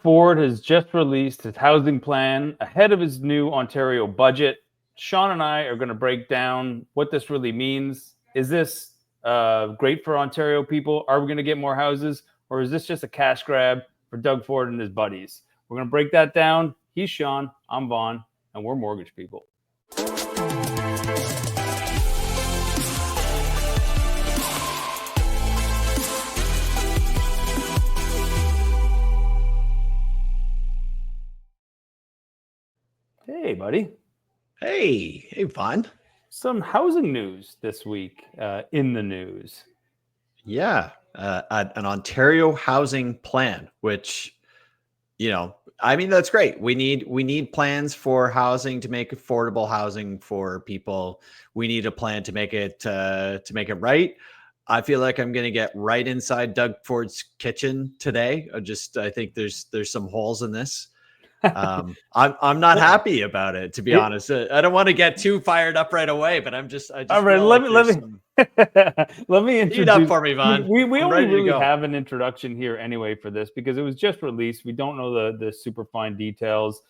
Ford has just released his housing plan ahead of his new Ontario budget. Sean and I are going to break down what this really means. Is this great for Ontario people? Are we going to get more houses? Or is this just a cash grab for Doug Ford and his buddies? We're going to break that down. He's Sean, I'm Vaughan, and we're mortgage people. Hey, buddy. Hey, Vaughan. Some housing news this week in the news. Yeah, an Ontario housing plan, which, that's great. We need plans for housing to make affordable housing for people. We need a plan to make it right. I feel like I'm going to get right inside Doug Ford's kitchen today. I think there's some holes in this. I'm not happy about it, to be honest. I don't want to get too fired up right away, but I just all right. Let me introduce up for me, Vaughan. We only really have an introduction here anyway for this because it was just released. We don't know the super fine details.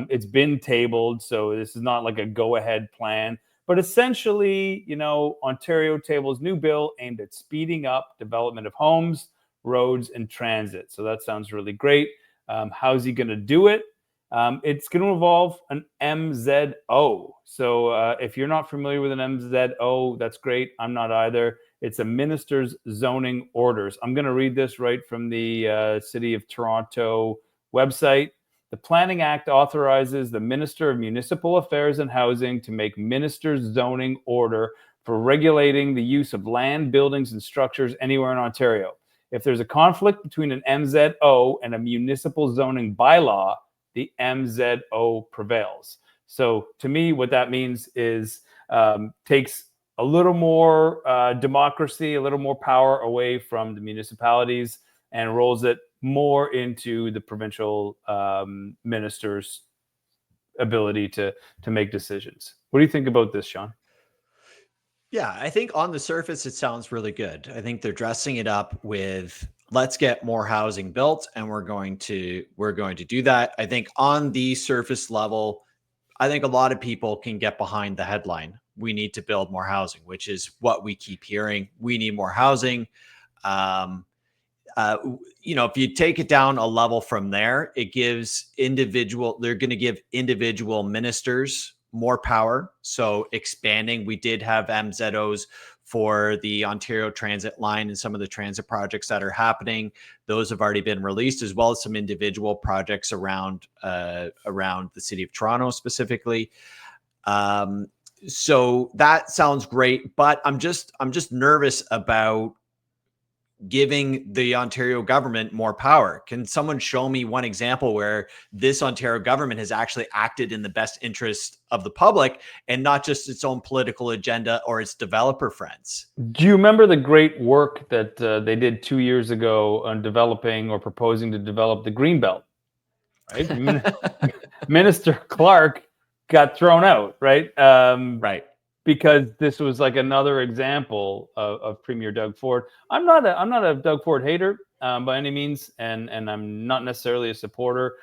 It's been tabled, so this is not like a go-ahead plan. But essentially, Ontario tables new bill aimed at speeding up development of homes, roads, and transit. So that sounds really great. How's he going to do it? It's going to involve an MZO. So if you're not familiar with an MZO, that's great. I'm not either. It's a minister's zoning orders. I'm going to read this right from the City of Toronto website. The Planning Act authorizes the Minister of Municipal Affairs and Housing to make minister's zoning order for regulating the use of land, buildings, and structures anywhere in Ontario. If there's a conflict between an MZO and a municipal zoning bylaw, the MZO prevails. So to me, what that means is takes a little more democracy, a little more power away from the municipalities and rolls it more into the provincial minister's ability to make decisions. What do you think about this, Sean? Yeah, I think on the surface, it sounds really good. I think they're dressing it up with let's get more housing built, and we're going to do that. I think on the surface level, I think a lot of people can get behind the headline. We need to build more housing, which is what we keep hearing. We need more housing. If you take it down a level from there, it gives they're going to give individual ministers more power. So expanding, we did have MZOs for the Ontario Transit line and some of the transit projects that are happening. Those have already been released, as well as some individual projects around the City of Toronto specifically. So that sounds great, but I'm just nervous about giving the Ontario government more power. Can someone show me one example where this Ontario government has actually acted in the best interest of the public and not just its own political agenda or its developer friends? Do you remember the great work that they did 2 years ago on developing or proposing to develop the Greenbelt? Right, Minister Clark got thrown out, right? Right. Because this was like another example of Premier Doug Ford. I'm not a Doug Ford hater by any means, and I'm not necessarily a supporter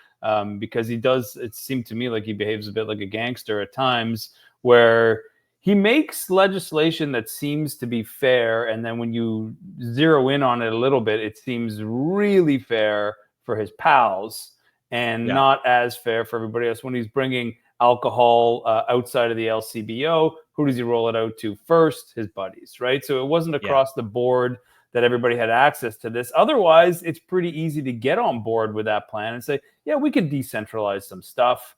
because it seemed to me like he behaves a bit like a gangster at times, where he makes legislation that seems to be fair, and then when you zero in on it a little bit, it seems really fair for his pals and not as fair for everybody else. When he's bringing alcohol outside of the LCBO, who does he roll it out to first? His buddies, right? So it wasn't across the board that everybody had access to this. Otherwise, it's pretty easy to get on board with that plan and say, yeah, we could decentralize some stuff.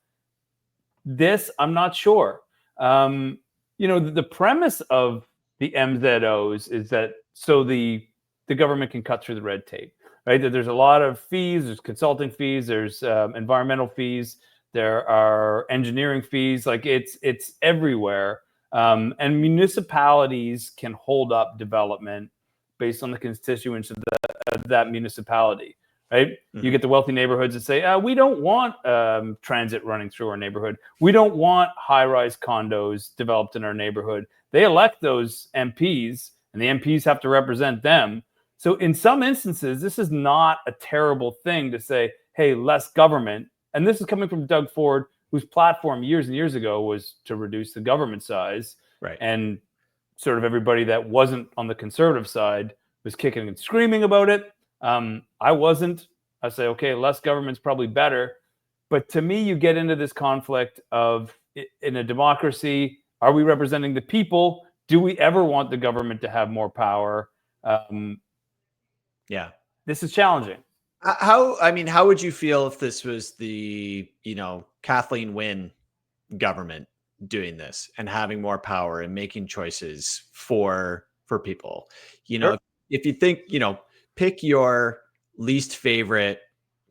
This, I'm not sure. The premise of the MZOs is that so the government can cut through the red tape, right? That there's a lot of fees, there's consulting fees, there's environmental fees, there are engineering fees, like it's everywhere. And municipalities can hold up development based on the constituents of that municipality, right? Mm-hmm. You get the wealthy neighborhoods that say, we don't want transit running through our neighborhood. We don't want high-rise condos developed in our neighborhood. They elect those MPs, and the MPs have to represent them. So in some instances, this is not a terrible thing to say, hey, less government. And this is coming from Doug Ford, whose platform years and years ago was to reduce the government size. Right. And sort of everybody that wasn't on the conservative side was kicking and screaming about it. I wasn't. I say, okay, less government's probably better. But to me, you get into this conflict of, in a democracy, are we representing the people? Do we ever want the government to have more power? Yeah. This is challenging. How would you feel if this was the, Kathleen Wynne government doing this and having more power and making choices for people? Sure. If you think, pick your least favorite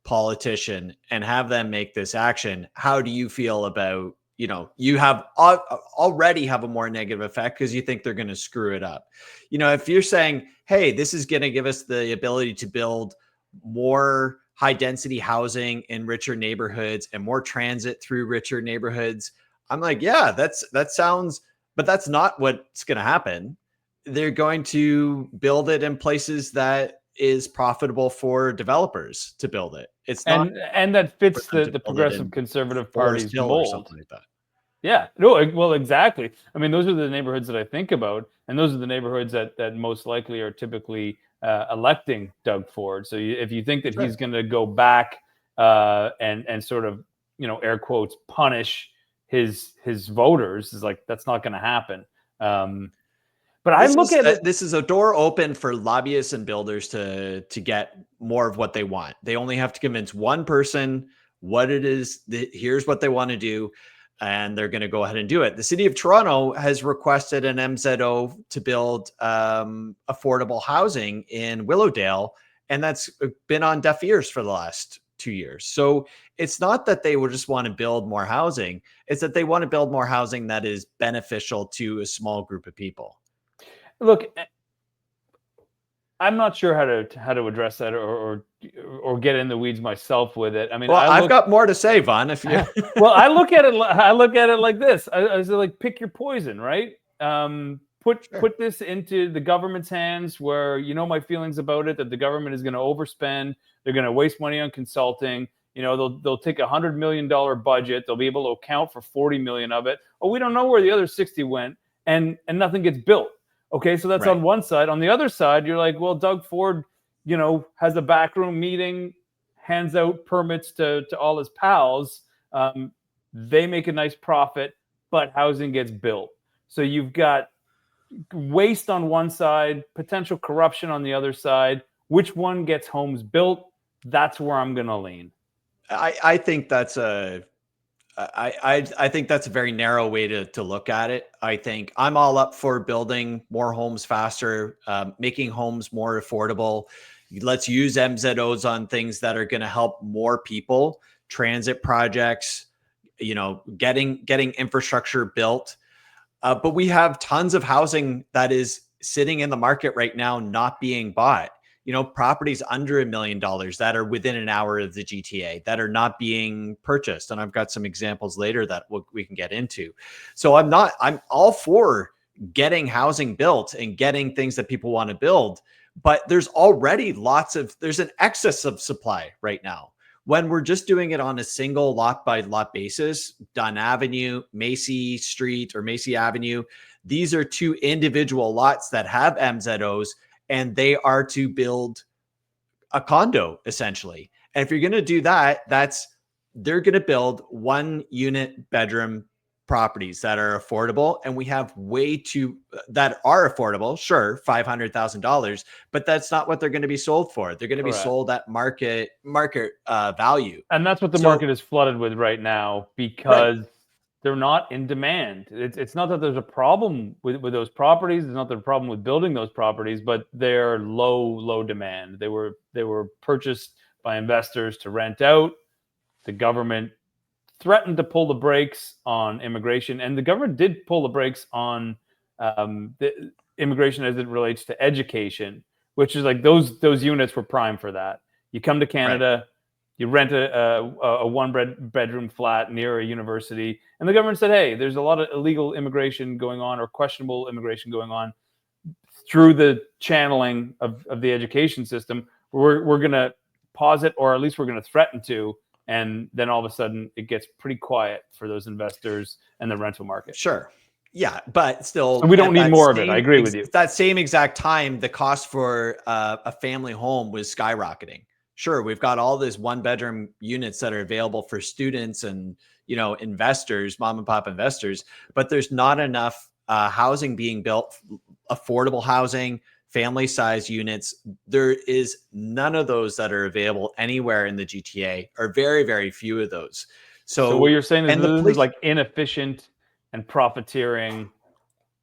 politician and have them make this action, how do you feel about, you have already have a more negative effect because you think they're going to screw it up. If you're saying, hey, this is going to give us the ability to build more high density housing in richer neighborhoods and more transit through richer neighborhoods, I'm like, yeah, that sounds, but that's not what's going to happen. They're going to build it in places that is profitable for developers to build it. It's not, and that fits for them to the build it progressive in conservative Forest party's Hill or mold. something like that. Yeah, no, well, exactly. I mean, those are the neighborhoods that I think about, and those are the neighborhoods that most likely are typically electing Doug Ford. So if you think that he's going to go back and sort of, air quotes, punish his voters, is like, that's not going to happen. But I look at it. This is a door open for lobbyists and builders to get more of what they want. They only have to convince one person what it is. Here's what they want to do, and they're going to go ahead and do it. The city of Toronto has requested an MZO to build affordable housing in Willowdale, and that's been on deaf ears for the last 2 years. So it's not that they would just want to build more housing. It's that they want to build more housing that is beneficial to a small group of people. Look, I'm not sure how to address that or get in the weeds myself with it. I mean, well, I've got more to say, Vaughan. If you well, I look at it like this. I say, like, pick your poison, right? Put this into the government's hands, where my feelings about it, that the government is going to overspend, they're going to waste money on consulting. They'll take $100 million budget, they'll be able to account for 40 million of it. Oh, we don't know where the other 60 went, and nothing gets built. Okay, so that's right. On one side. On the other side, you're like, well, Doug Ford, has a backroom meeting, hands out permits to all his pals. They make a nice profit, but housing gets built. So you've got waste on one side, potential corruption on the other side. Which one gets homes built? That's where I'm going to lean. I think that's I think that's a very narrow way to look at it. I think I'm all up for building more homes faster, making homes more affordable. Let's use MZOs on things that are going to help more people, transit projects, getting infrastructure built. But we have tons of housing that is sitting in the market right now, not being bought. Properties under $1 million that are within an hour of the GTA that are not being purchased. And I've got some examples later that we can get into. So I'm all for getting housing built and getting things that people want to build, but there's already there's an excess of supply right now. When we're just doing it on a single lot by lot basis, Dunn Avenue, Macy Street or Macy Avenue, these are two individual lots that have MZOs, and they are to build a condo essentially. And if you're going to do that, they're going to build 1 unit bedroom properties that are affordable. And we have that are affordable. Sure. $500,000, but that's not what they're going to be sold for. They're going to be sold at market value. And that's what the market is flooded with right now, because they're not in demand. It's not that there's a problem with those properties. It's not that a problem with building those properties, but they're low demand. They were purchased by investors to rent out. The government threatened to pull the brakes on immigration, and the government did pull the brakes on the immigration as it relates to education, which is like those units were prime for that. You come to Canada. You rent a one-bedroom flat near a university, and the government said, hey, there's a lot of illegal immigration going on, or questionable immigration going on, through the channeling of the education system. We're going to pause it, or at least we're going to threaten to. And then all of a sudden it gets pretty quiet for those investors and the rental market. Sure. Yeah, but still, so we don't need more of it. I agree with you. That same exact time, the cost for a family home was skyrocketing. Sure, we've got all these 1-bedroom units that are available for students and, you know, investors, mom and pop investors, but there's not enough housing being built, affordable housing, family size units. There is none of those that are available anywhere in the GTA, or very, very few of those. So what you're saying is this is like inefficient and profiteering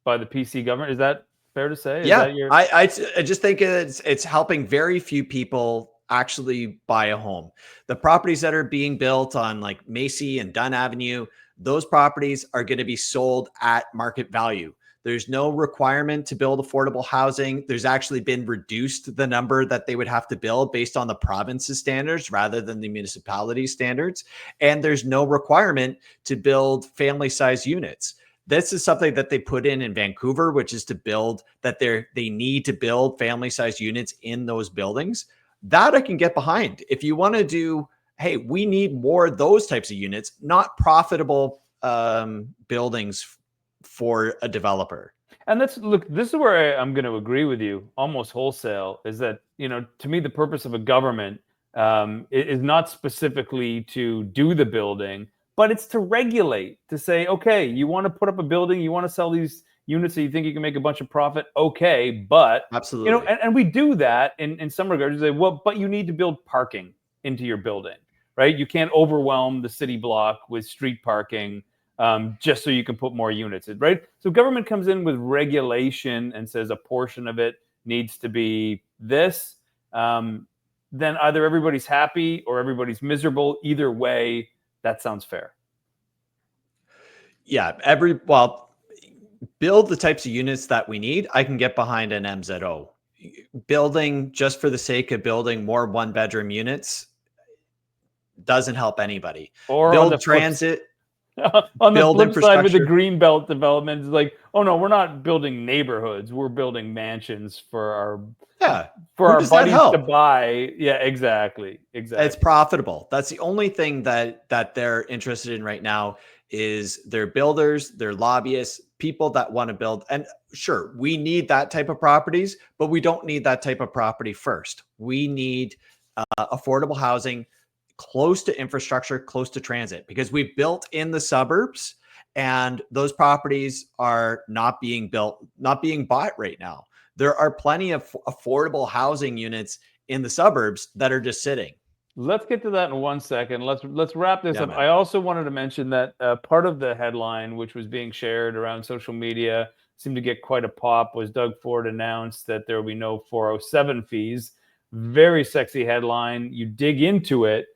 by the PC government. Is that fair to say? Is yeah, that your... I just think it's helping very few people actually buy a home. The properties that are being built on like Macy and Dunn Avenue, those properties are going to be sold at market value. There's no requirement to build affordable housing. There's actually been reduced the number that they would have to build based on the province's standards rather than the municipality standards. And there's no requirement to build family size units. This is something that they put in Vancouver, which is to build that they need to build family size units in those buildings. That I can get behind. If you want to do, hey, we need more of those types of units, not profitable buildings for a developer. And this is where I'm going to agree with you almost wholesale, is that, you know, to me, the purpose of a government is not specifically to do the building, but it's to regulate, to say, okay, you want to put up a building, you want to sell these units that you think you can make a bunch of profit. Okay. But absolutely, you know, and we do that in some regards. Say, well, but you need to build parking into your building, right? You can't overwhelm the city block with street parking just so you can put more units in, right? So government comes in with regulation and says a portion of it needs to be this. Then either everybody's happy or everybody's miserable. Either way, that sounds fair. Yeah, build the types of units that we need. I can get behind an MZO. Building just for the sake of building more 1-bedroom units doesn't help anybody. Or build transit. On the flip side with the Greenbelt development, it's like, oh no, we're not building neighborhoods. We're building mansions for our buddies to buy. Yeah, exactly. It's profitable. That's the only thing that they're interested in right now is they're builders, they're lobbyists, people that want to build. And sure, we need that type of properties, but we don't need that type of property first. We need affordable housing close to infrastructure, close to transit, because we built in the suburbs and those properties are not being built, not being bought right now. There are plenty of affordable housing units in the suburbs that are just sitting. Let's get to that in 1 second. Let's wrap this up. Man. I also wanted to mention that part of the headline, which was being shared around social media, seemed to get quite a pop, was Doug Ford announced that there will be no 407 fees. Very sexy headline. You dig into it.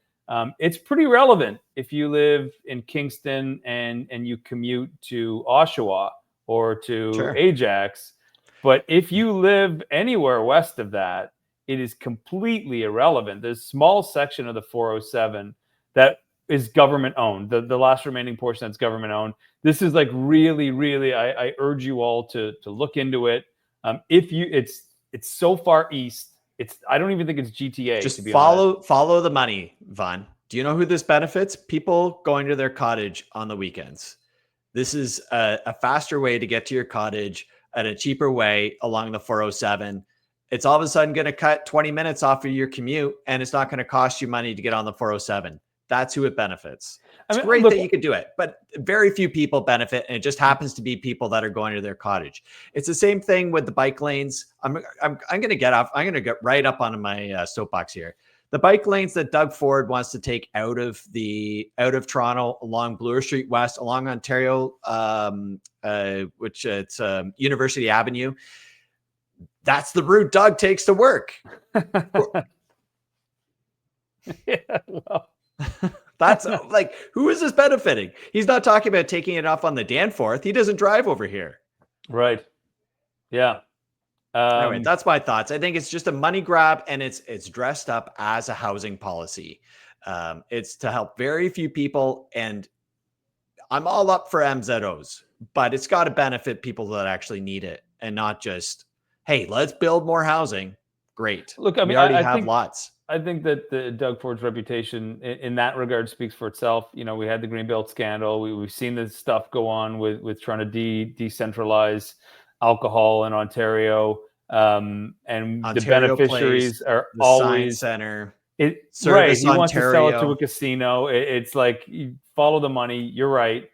It's pretty relevant if you live in Kingston and you commute to Oshawa or to Ajax. But if you live anywhere west of that, it is completely irrelevant. There's a small section of the 407 that is government owned. The last remaining portion that's government owned. This is like really, really, I urge you all to look into it. It's so far east. I don't even think it's GTA. Just follow the money, Vaughan. Do you know who this benefits? People going to their cottage on the weekends. This is a faster way to get to your cottage at a cheaper way along the 407. It's all of a sudden going to cut 20 minutes off of your commute, and it's not going to cost you money to get on the 407. That's who it benefits. It's great that you could do it, but very few people benefit, and it just happens to be people that are going to their cottage. It's the same thing with the bike lanes. I'm going to get off. I'm going to get right up on my soapbox here. The bike lanes that Doug Ford wants to take out of Toronto along Bloor Street West, along Ontario, which it's University Avenue. That's the route Doug takes to work. Yeah, well. That's like, who is this benefiting? He's not talking about taking it off on the Danforth. He doesn't drive over here. Right. Yeah. Anyway, that's my thoughts. I think it's just a money grab, and it's dressed up as a housing policy. It's to help very few people, and I'm all up for MZOs, but it's got to benefit people that actually need it, and not just, hey, let's build more housing. Great. Look, I mean, we already have lots. I think that the Doug Ford's reputation in that regard speaks for itself. You know, we had the Greenbelt scandal. We've seen this stuff go on with trying to decentralize alcohol in Ontario, and the Ontario Place, beneficiaries are the Science always Center, it. Right, Service he wants to sell it to a Ontario. casino. It's like you follow the money. You're right.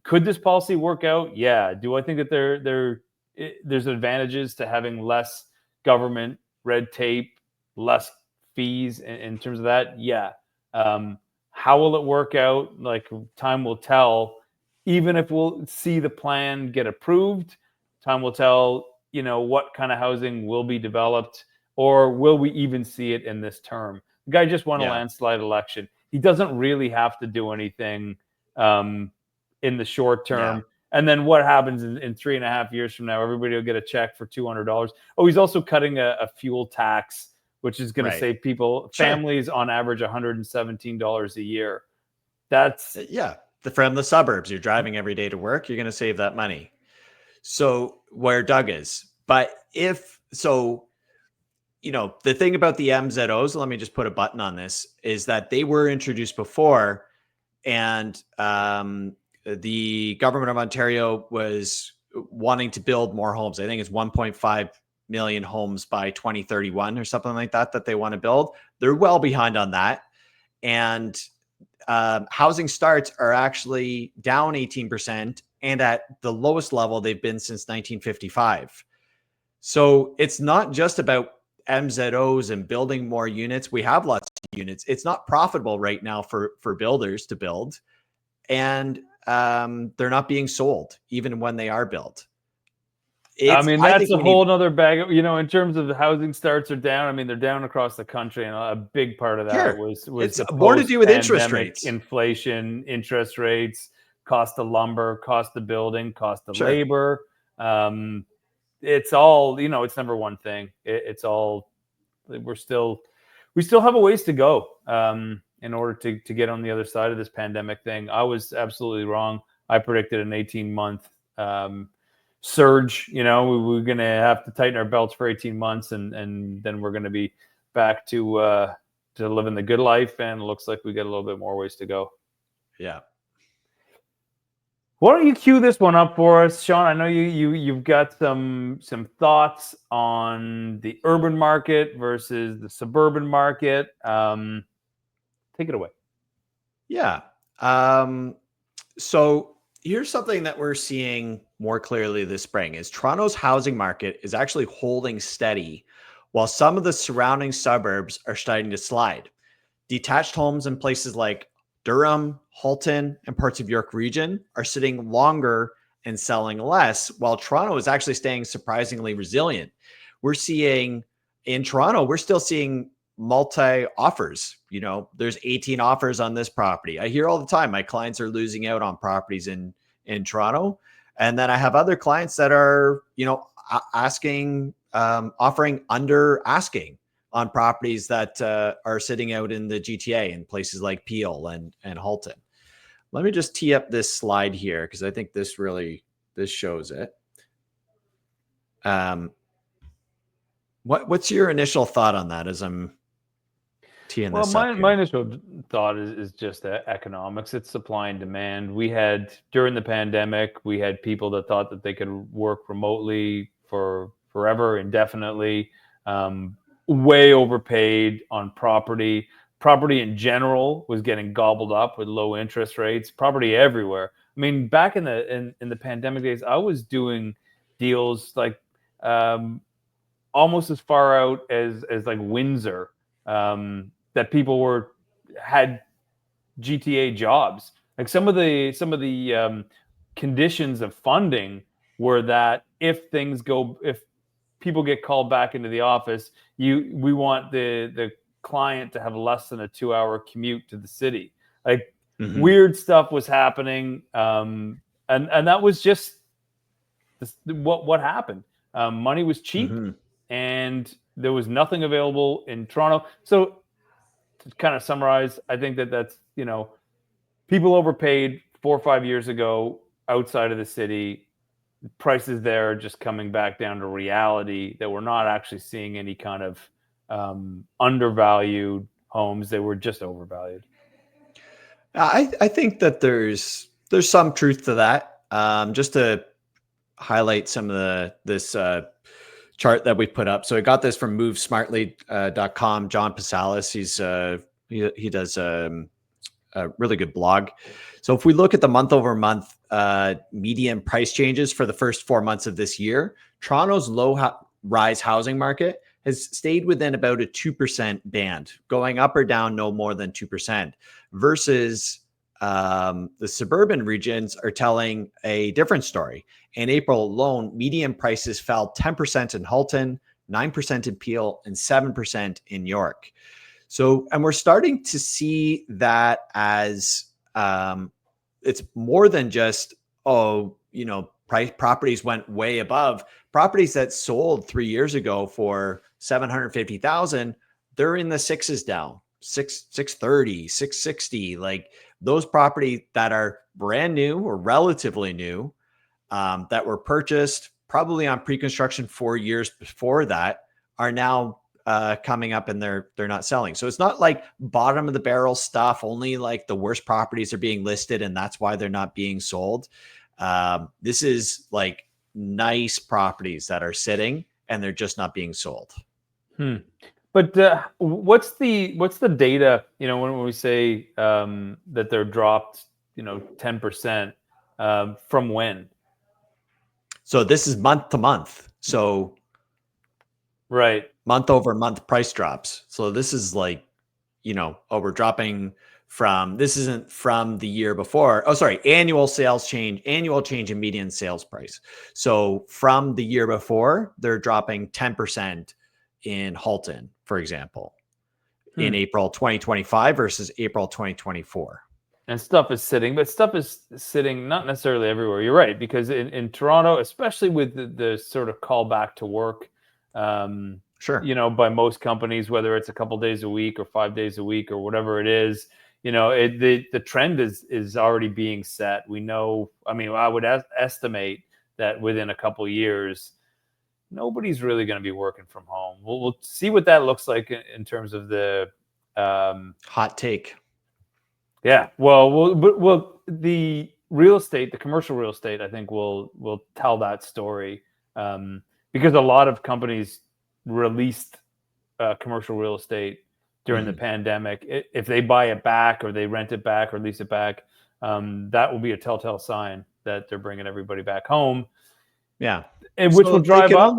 Could this policy work out? Yeah. Do I think that there's advantages to having less government red tape, less fees in terms of that? Yeah. How will it work out? Like, time will tell. Even if we'll see the plan get approved, time will tell. You know what kind of housing will be developed, or will we even see it in this term? The guy just won a Yeah, landslide election. He doesn't really have to do anything um, in the short yeah, term. And then what happens in 3.5 years from now? Everybody will get a check for $200. Oh, he's also cutting a fuel tax, which is going to right. save people, Sure. families on average, $117 a year. That's Yeah. From the suburbs, you're driving every day to work, you're going to save that money. So where Doug is. But if so, the thing about the MZOs, let me just put a button on this, is that they were introduced before, and the government of Ontario was wanting to build more homes. I think it's 1.5 million homes by 2031 or something like that they want to build. They're well behind on that. And housing starts are actually down 18% and at the lowest level they've been since 1955. So it's not just about MZOs and building more units. We have lots of units. It's not profitable right now for builders to build, and they're not being sold even when they are built. I It's mean, I that's think a we need whole nother bag of, in terms of the housing starts are down. I mean, they're down across the country, and a big part of that sure. was It's the more to do with interest post-pandemic rates. inflation, interest rates, cost of lumber, cost of building, cost of Sure. labor. It's all, it's never one thing. It's all we still have a ways to go in order to get on the other side of this pandemic thing. I was absolutely wrong. I predicted an 18-month surge. We're going to have to tighten our belts for 18 months, and then we're going to be back to living the good life. And it looks like we got a little bit more ways to go. Yeah. Why don't you cue this one up for us, Sean? I know you've got some thoughts on the urban market versus the suburban market. Take it away. Yeah. So here's something that we're seeing more clearly this spring is Toronto's housing market is actually holding steady while some of the surrounding suburbs are starting to slide. Detached homes in places like Durham, Halton, and parts of York Region are sitting longer and selling less, while Toronto is actually staying surprisingly resilient. We're seeing in Toronto, we're still seeing multi offers. There's 18 offers on this property. I hear all the time my clients are losing out on properties in Toronto. And then I have other clients that are, asking, offering under asking on properties that are sitting out in the GTA in places like Peel and Halton. Let me just tee up this slide here because I think this shows it. What's your initial thought on that as I'm teeing this up here? My initial thought is just economics. It's supply and demand. During the pandemic, we had people that thought that they could work remotely for forever, indefinitely. Way overpaid on property. Property in general was getting gobbled up with low interest rates. Property everywhere. I mean, back in the pandemic days, I was doing deals like almost as far out as like Windsor, that people had GTA jobs. Like some of the conditions of funding were that if people get called back into the office, we want the client to have less than a 2-hour commute to the city. Like weird stuff was happening, and that was just what happened. Money was cheap, and there was nothing available in Toronto. So to kind of summarize, I think that's people overpaid 4 or 5 years ago outside of the city. Prices there are just coming back down to reality, that we're not actually seeing any kind of undervalued homes. They were just overvalued. I think that there's some truth to that. Just to highlight some of this chart that we put up. So I got this from movesmartly.com. John Pasalis, he does a really good blog. So if we look at the month over month median price changes for the first 4 months of this year, Toronto's rise housing market has stayed within about a 2% band, going up or down no more than 2%, versus the suburban regions are telling a different story. In April alone, median prices fell 10% in Halton, 9% in Peel, and 7% in York. So, and we're starting to see that as it's more than just, price properties went way above. Properties that sold 3 years ago for 750,000, they're in the sixes now, 630, 660. Like those properties that are brand new or relatively new, that were purchased probably on pre-construction 4 years before that, are now coming up and they're not selling. So it's not like bottom of the barrel stuff. Only like the worst properties are being listed, and that's why they're not being sold. This is like nice properties that are sitting and they're just not being sold. But what's the data? When we say that they're dropped, 10%, from when? So this is month to month. So right, month over month price drops. So this is like, we're dropping from, this isn't from the year before. Oh, sorry. Annual change in median sales price. So from the year before, they're dropping 10% in Halton, for example, in April 2025 versus April 2024. And stuff is sitting not necessarily everywhere. You're right, because in Toronto, especially with the sort of call back to work, sure, by most companies, whether it's a couple days a week or 5 days a week or whatever it is, the trend is already being set. We know. I mean, I would estimate that within a couple of years, nobody's really going to be working from home. We'll see what that looks like in terms of the hot take. Yeah, well, the real estate, the commercial real estate, I think will tell that story, because a lot of companies released commercial real estate during the pandemic. If they buy it back or they rent it back or lease it back, that will be a telltale sign that they're bringing everybody back home. Yeah, and which will drive up.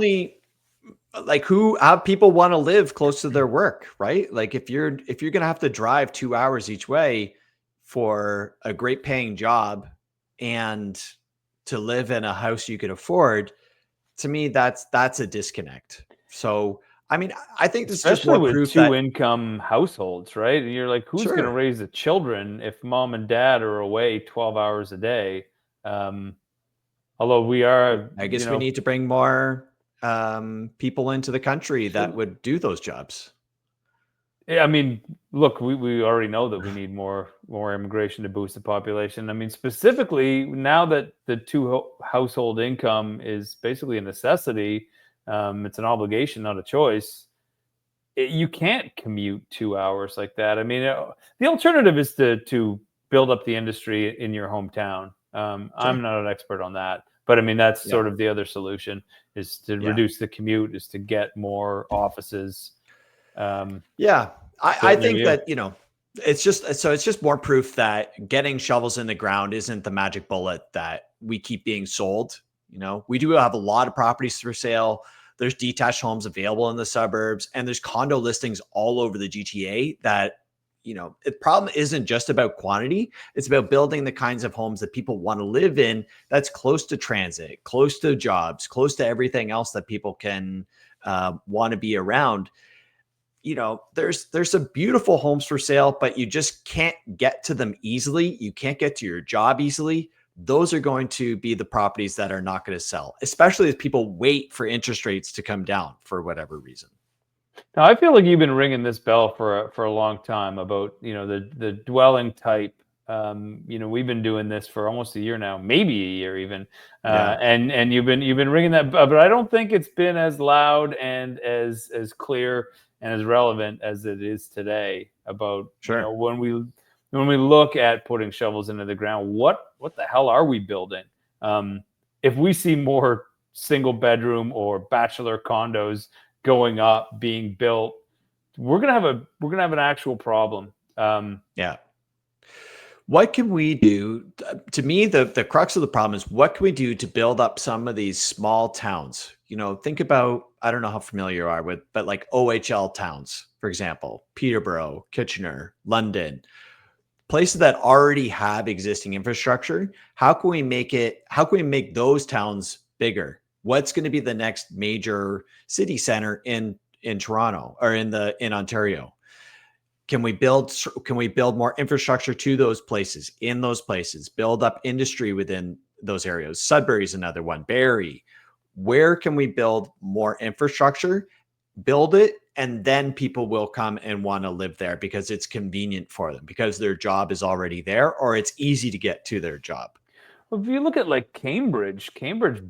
How people want to live close to their work, right? Like if you're going to have to drive 2 hours each way for a great paying job and to live in a house you can afford, to me, that's a disconnect. So, I mean, I think this is just more proof that two-income households, right? And you're like, who's going to raise the children if mom and dad are away 12 hours a day? Although we are, I guess we need to bring more people into the country that would do those jobs. I mean, look, we already know that we need more immigration to boost the population. I mean, specifically now that the household income is basically a necessity, it's an obligation, not a choice. You can't commute 2 hours like that. I mean, the alternative is to build up the industry in your hometown. I'm not an expert on that, but I mean, that's sort of the other solution, is to reduce the commute, is to get more offices. I think that, it's just more proof that getting shovels in the ground isn't the magic bullet that we keep being sold. We do have a lot of properties for sale. There's detached homes available in the suburbs, and there's condo listings all over the GTA that, the problem isn't just about quantity. It's about building the kinds of homes that people want to live in, that's close to transit, close to jobs, close to everything else that people can want to be around. There's some beautiful homes for sale, but you just can't get to them easily. You can't get to your job easily. Those are going to be the properties that are not going to sell, especially as people wait for interest rates to come down for whatever reason. Now, I feel like you've been ringing this bell for a long time about, the dwelling type. We've been doing this for almost a year now, maybe a year even. And you've been ringing that, but I don't think it's been as loud and as clear and as relevant as it is today about, Sure. when we look at putting shovels into the ground, what the hell are we building? If we see more single bedroom or bachelor condos going up, being built, we're gonna have an actual problem. Yeah. What can we do? To me, the crux of the problem is what can we do to build up some of these small towns? Think about, I don't know how familiar you are with, but like OHL towns, for example, Peterborough, Kitchener, London, places that already have existing infrastructure. How can we make those towns bigger? What's going to be the next major city center in Toronto or in Ontario? Can we build more infrastructure to those places, build up industry within those areas? Sudbury is another one. Barrie. Where can we build more infrastructure, build it, and then people will come and want to live there because it's convenient for them, because their job is already there, or it's easy to get to their job. Well, if you look at like Cambridge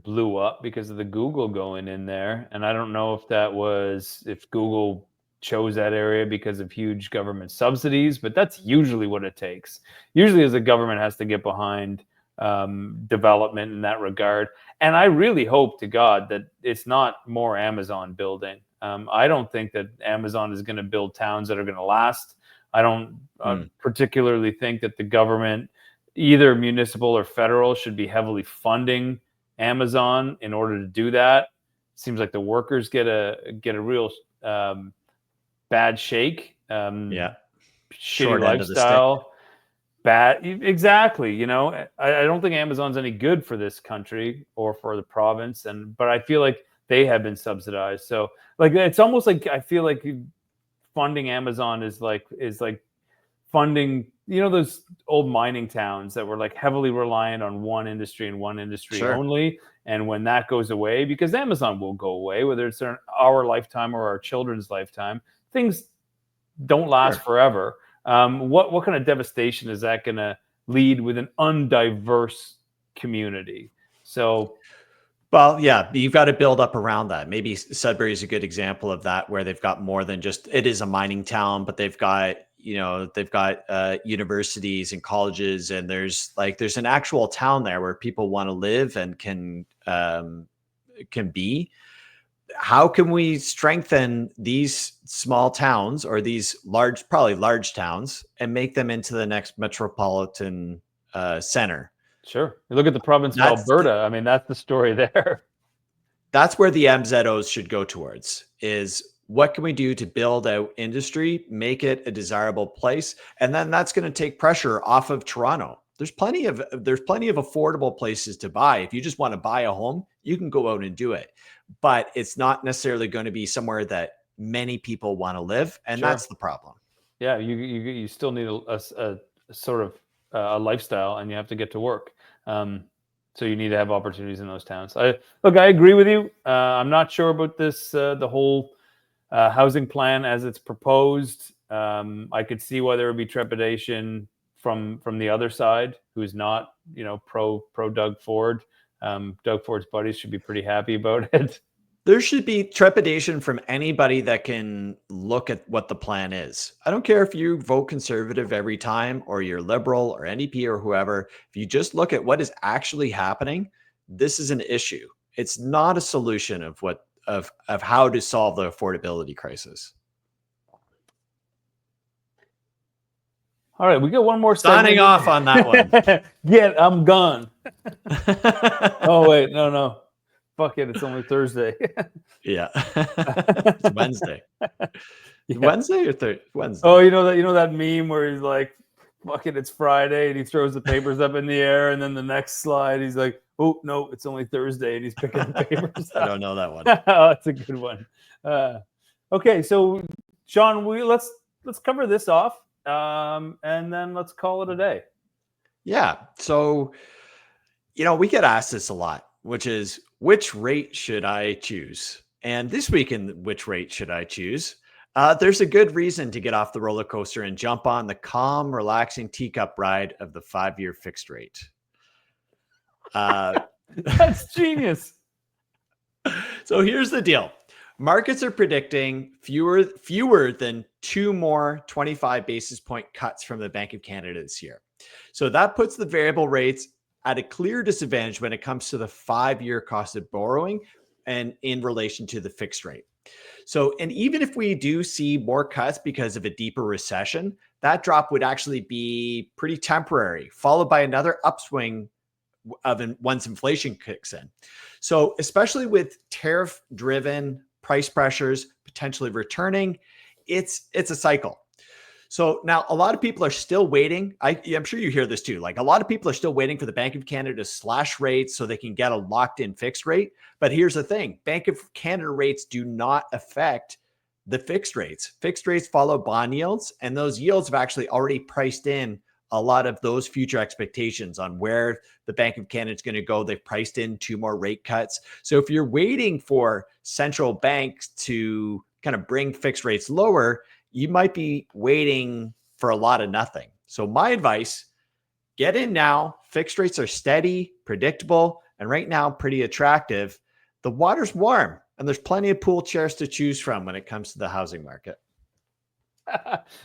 blew up because of the Google going in there. And I don't know if Google chose that area because of huge government subsidies, but that's usually what it takes. Usually, as a government has to get behind development in that regard. And I really hope to God that it's not more Amazon building. I don't think that Amazon is going to build towns that are going to last. I don't particularly think that the government, either municipal or federal, should be heavily funding Amazon in order to do that. Seems like the workers get a real bad shake. Yeah. Shitty lifestyle. Bad. Exactly. I don't think Amazon's any good for this country or for the province. But I feel like they have been subsidized. So like, it's almost like, I feel like funding Amazon is like funding, those old mining towns that were like heavily reliant on one industry and one industry only. And when that goes away, because Amazon will go away, whether it's our lifetime or our children's lifetime, things don't last forever. What kind of devastation is that going to lead with an undiverse community? So, well, yeah, you've got to build up around that. Maybe Sudbury is a good example of that, where they've got more than just, it is a mining town, but they've got universities and colleges, and there's an actual town there where people want to live and can be. How can we strengthen these small towns, or these probably large towns, and make them into the next metropolitan center? Sure. You look at the province of Alberta. That's the story there. That's where the MZOs should go towards, is what can we do to build out industry, make it a desirable place? And then that's going to take pressure off of Toronto. There's plenty of affordable places to buy. If you just want to buy a home, you can go out and do it. But it's not necessarily going to be somewhere that many people want to live. And that's the problem. Yeah, you still need a sort of a lifestyle, and you have to get to work. So you need to have opportunities in those towns. I agree with you. I'm not sure about this, the whole housing plan as it's proposed. I could see why there would be trepidation from the other side, who's not, pro Doug Ford. Doug Ford's buddies should be pretty happy about it. There should be trepidation from anybody that can look at what the plan is. I don't care if you vote conservative every time, or you're liberal or NDP or whoever. If you just look at what is actually happening, this is an issue. It's not a solution of how to solve the affordability crisis. All right, we got one more signing off on that one. I'm gone. Oh wait, no. Fuck it, it's only Thursday. Yeah. It's Wednesday. Yeah. Wednesday or Thursday? Wednesday. Oh, you know that meme where he's like, fuck it, it's Friday, and he throws the papers up in the air, and then the next slide he's like, oh no, it's only Thursday, and he's picking the papers up. I don't know that one. Oh, that's a good one. Okay, so Sean, let's cover this off, and then let's call it a day. Yeah. So, we get asked this a lot, which is, which rate should I choose? And this week in which rate should I choose? There's a good reason to get off the roller coaster and jump on the calm, relaxing teacup ride of the 5-year fixed rate. That's genius. So here's the deal. Markets are predicting fewer than 2 more 25 basis point cuts from the Bank of Canada this year. So that puts the variable rates at a clear disadvantage when it comes to the 5-year cost of borrowing and in relation to the fixed rate. So, and even if we do see more cuts because of a deeper recession, that drop would actually be pretty temporary, followed by another upswing once inflation kicks in. So, especially with tariff driven price pressures potentially returning, it's a cycle. So now a lot of people are still waiting. I'm sure you hear this too. Like a lot of people are still waiting for the Bank of Canada to slash rates so they can get a locked in fixed rate. But here's the thing. Bank of Canada rates do not affect the fixed rates. Fixed rates follow bond yields, and those yields have actually already priced in a lot of those future expectations on where the Bank of Canada is going to go. They've priced in 2 more rate cuts. So if you're waiting for central banks to kind of bring fixed rates lower, you might be waiting for a lot of nothing. So my advice, get in now. Fixed rates are steady, predictable, and right now pretty attractive. The water's warm, and there's plenty of pool chairs to choose from when it comes to the housing market.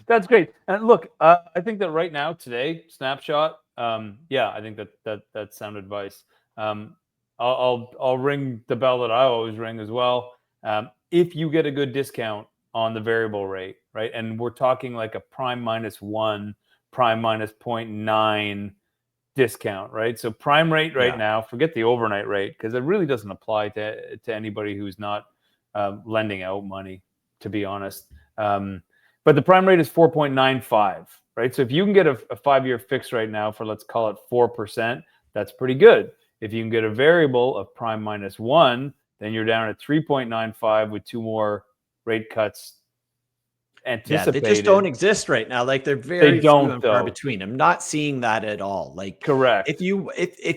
That's great. And look, I think that right now, today, snapshot. I think that's sound advice. I'll ring the bell that I always ring as well. If you get a good discount on the variable rate, right, and we're talking like a prime -1, prime -0.9 discount, right? So prime rate right now, forget the overnight rate because it really doesn't apply to anybody who's not lending out money, to be honest. But the prime rate is 4.95, right? So if you can get a 5-year fix right now for, let's call it 4%, that's pretty good. If you can get a variable of prime -1, then you're down at 3.95 with 2 more rate cuts anticipated. They just don't exist right now. Like they're very few and far between. I'm not seeing that at all. Like, correct. If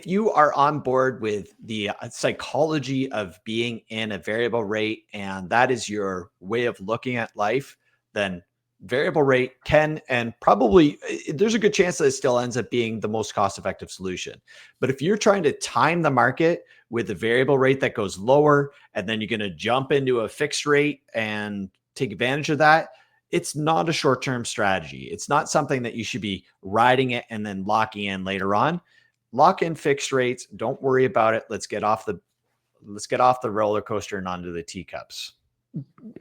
you are on board with the psychology of being in a variable rate and that is your way of looking at life, then variable rate can, and probably there's a good chance that it still ends up being the most cost-effective solution. But if you're trying to time the market with a variable rate that goes lower, and then you're going to jump into a fixed rate and take advantage of that, it's not a short-term strategy. It's not something that you should be riding it and then locking in later on. Lock in fixed rates. Don't worry about it. Let's get off the roller coaster and onto the teacups.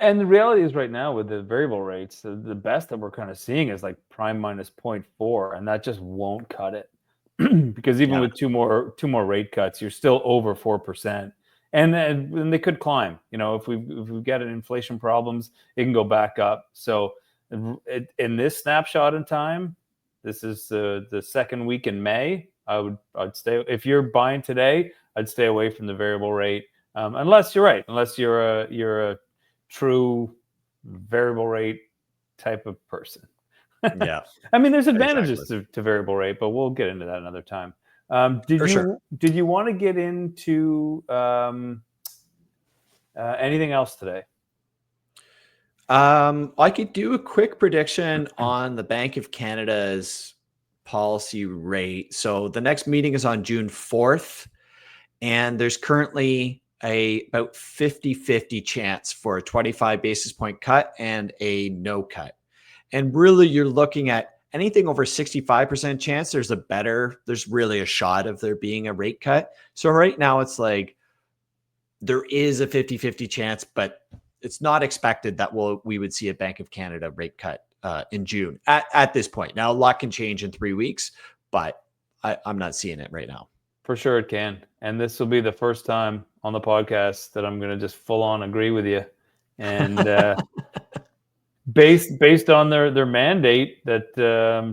And the reality is right now with the variable rates, the best that we're kind of seeing is like prime -0.4, and that just won't cut it. Because even with two more rate cuts, you're still over 4%. And then they could climb. You know, if we've got an inflation problems, it can go back up. So in this snapshot in time, this is the second week in May. I'd stay, if you're buying today, I'd stay away from the variable rate, unless you're right, unless you're a true variable rate type of person. Yeah. I mean, there's advantages to variable rate, but we'll get into that another time. Did you want to get into anything else today? I could do a quick prediction on the Bank of Canada's policy rate. So the next meeting is on June 4th, and there's currently about 50-50 chance for a 25 basis point cut and a no cut. And really you're looking at anything over 65% chance, there's really a shot of there being a rate cut. So right now it's like there is a 50-50 chance, but it's not expected that we would see a Bank of Canada rate cut in June at this point. Now a lot can change in 3 weeks, but I'm not seeing it right now. For sure it can. And this will be the first time on the podcast that I'm going to just full on agree with you. And based on their mandate that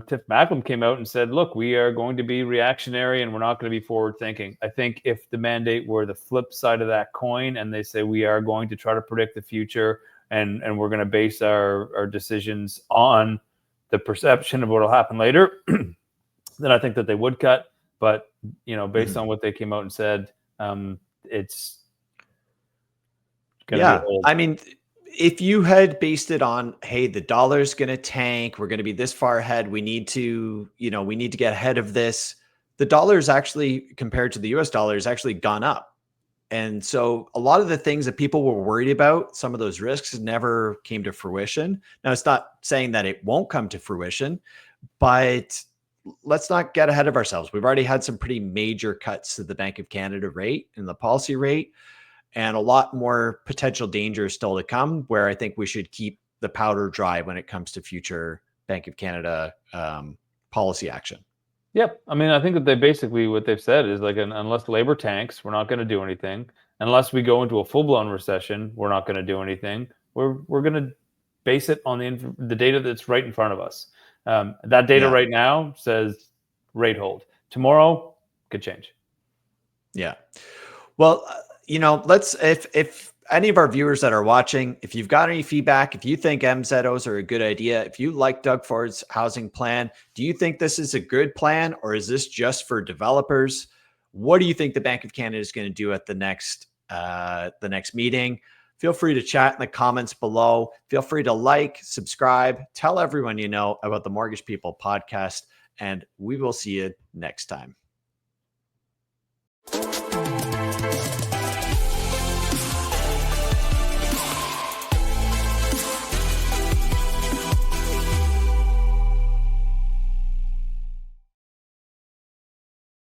Tiff Macklem came out and said, look, we are going to be reactionary and we're not going to be forward thinking. I think if the mandate were the flip side of that coin and they say we are going to try to predict the future and we're going to base our decisions on the perception of what will happen later, then I think that they would cut. But, you know, based on what they came out and said, it's going to be old. I mean, if you had based it on, hey, the dollar's going to tank, we're going to be this far ahead, we need to get ahead of this. The dollar is actually, compared to the US dollar, is actually gone up. And so a lot of the things that people were worried about, some of those risks never came to fruition. Now, it's not saying that it won't come to fruition, but let's not get ahead of ourselves. We've already had some pretty major cuts to the Bank of Canada rate and the policy rate, and a lot more potential dangers still to come, where I think we should keep the powder dry when it comes to future Bank of Canada policy action. Yep. I mean, I think that what they've said is like, unless labor tanks, we're not going to do anything. Unless we go into a full blown recession, we're not going to do anything. We're going to base it on the data that's right in front of us. That data right now says rate hold. Tomorrow could change. Yeah. Well, let's, if any of our viewers that are watching, if you've got any feedback, if you think MZOs are a good idea, if you like Doug Ford's housing plan, do you think this is a good plan, or is this just for developers? What do you think the Bank of Canada is going to do at the next meeting? Feel free to chat in the comments below. Feel free to like, subscribe, tell everyone you know about the Mortgage People podcast, and we will see you next time.